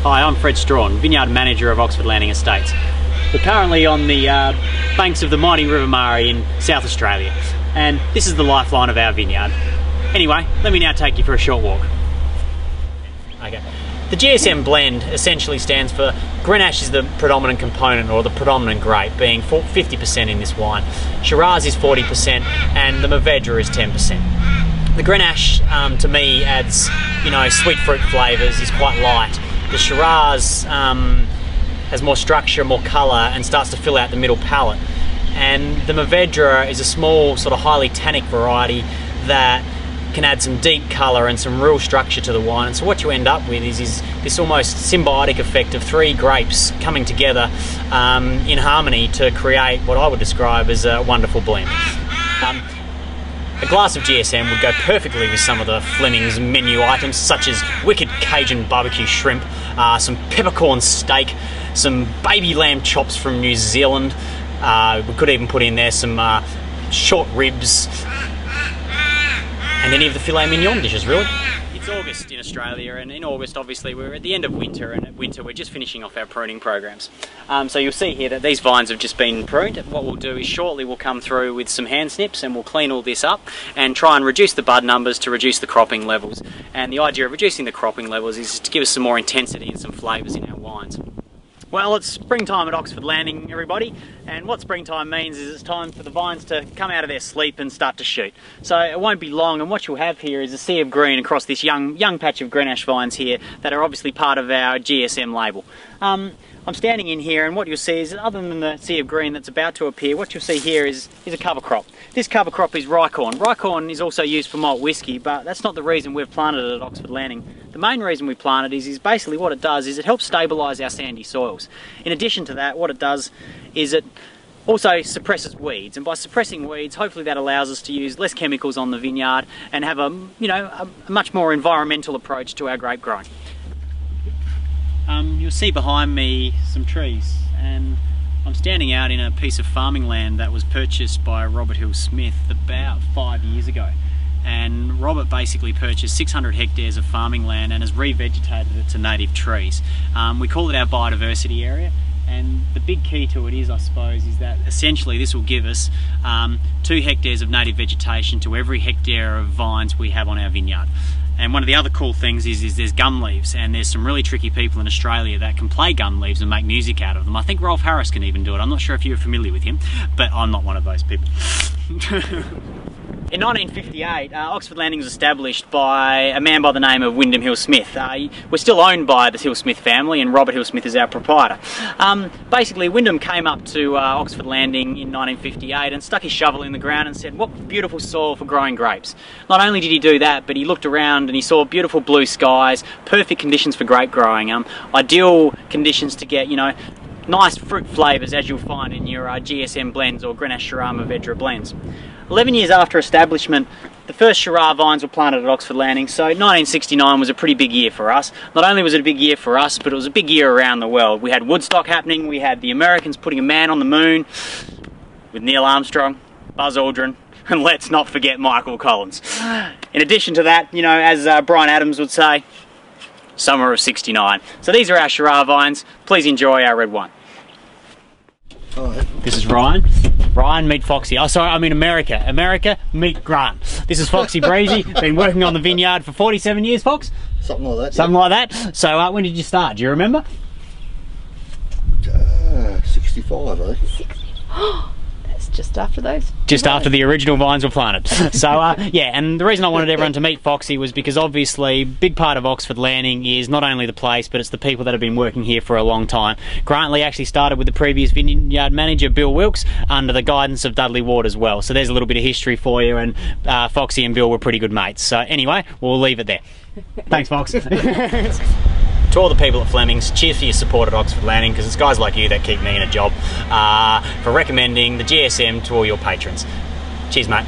Hi, I'm Fred Strawn, Vineyard Manager of Oxford Landing Estates. We're currently on the banks of the mighty River Murray in South Australia, and this is the lifeline of our vineyard. Anyway, let me now take you for a short walk. Okay. The GSM blend essentially stands for Grenache is the predominant component, or the predominant grape, being 50% in this wine. Shiraz is 40% and the Mourvedre is 10%. The Grenache to me adds, sweet fruit flavours, is quite light. The Shiraz has more structure, more colour, and starts to fill out the middle palate. And the Mourvedre is a small, sort of highly tannic variety that can add some deep colour and some real structure to the wine. And so what you end up with is this almost symbiotic effect of three grapes coming together in harmony to create what I would describe as a wonderful blend. A glass of GSM would go perfectly with some of the Flemings menu items, such as wicked Cajun barbecue shrimp, some peppercorn steak, some baby lamb chops from New Zealand. We could even put in there some short ribs, and any of the filet mignon dishes, really. It's August in Australia, and in August obviously we're at the end of winter, and at winter we're just finishing off our pruning programs. So you'll see here that these vines have just been pruned. What we'll do is shortly we'll come through with some hand snips and we'll clean all this up and try and reduce the bud numbers to reduce the cropping levels. And the idea of reducing the cropping levels is to give us some more intensity and some flavours in our wines. Well, it's springtime at Oxford Landing, everybody, and what springtime means is it's time for the vines to come out of their sleep and start to shoot. So it won't be long, and what you'll have here is a sea of green across this young patch of Grenache vines here that are obviously part of our GSM label. I'm standing in here, and what you'll see is, other than the sea of green that's about to appear, what you'll see here is a cover crop. This cover crop is Rycorn. Rycorn is also used for malt whisky, but that's not the reason we've planted it at Oxford Landing. The main reason we planted is basically what it does is it helps stabilise our sandy soils. In addition to that, what it does is it also suppresses weeds, and by suppressing weeds, hopefully that allows us to use less chemicals on the vineyard and have a much more environmental approach to our grape growing. You'll see behind me some trees, and I'm standing out in a piece of farming land that was purchased by Robert Hill Smith about 5 years ago. And Robert basically purchased 600 hectares of farming land and has revegetated it to native trees. We call it our biodiversity area, and the big key to it is, I suppose, is that essentially this will give us 2 hectares of native vegetation to every hectare of vines we have on our vineyard. And one of the other cool things is there's gum leaves, and there's some really tricky people in Australia that can play gum leaves and make music out of them. I think Rolf Harris can even do it. I'm not sure if you're familiar with him, but I'm not one of those people. In 1958, Oxford Landing was established by a man by the name of Wyndham Hill Smith. We're still owned by the Hill Smith family, and Robert Hill Smith is our proprietor. Basically, Wyndham came up to Oxford Landing in 1958 and stuck his shovel in the ground and said, what beautiful soil for growing grapes. Not only did he do that, but he looked around and he saw beautiful blue skies, perfect conditions for grape growing, ideal conditions to get, nice fruit flavours as you'll find in your GSM blends or Grenache Shiraz Mourvedre blends. 11 years after establishment, the first Shiraz vines were planted at Oxford Landing, so 1969 was a pretty big year for us. Not only was it a big year for us, but it was a big year around the world. We had Woodstock happening, we had the Americans putting a man on the moon with Neil Armstrong, Buzz Aldrin, and let's not forget Michael Collins. In addition to that, as Bryan Adams would say, summer of '69. So these are our Shiraz vines. Please enjoy our red wine. This is Ryan. Ryan, meet Foxy. Oh, sorry, I mean America. America, meet Grant. This is Foxy Breezy. Been working on the vineyard for 47 years, Fox? Something like that. Something like that. So when did you start? Do you remember? 65, I think. That's just after those. Just after the original vines were planted. So yeah, and the reason I wanted everyone to meet Foxy was because obviously a big part of Oxford Landing is not only the place, but it's the people that have been working here for a long time. Grantley actually started with the previous vineyard manager, Bill Wilkes, under the guidance of Dudley Ward as well. So there's a little bit of history for you, and Foxy and Bill were pretty good mates. So anyway, we'll leave it there. Thanks, Fox. To all the people at Flemings, cheers for your support at Oxford Landing, because it's guys like you that keep me in a job, for recommending the GSM to all your patrons. Cheers, mate.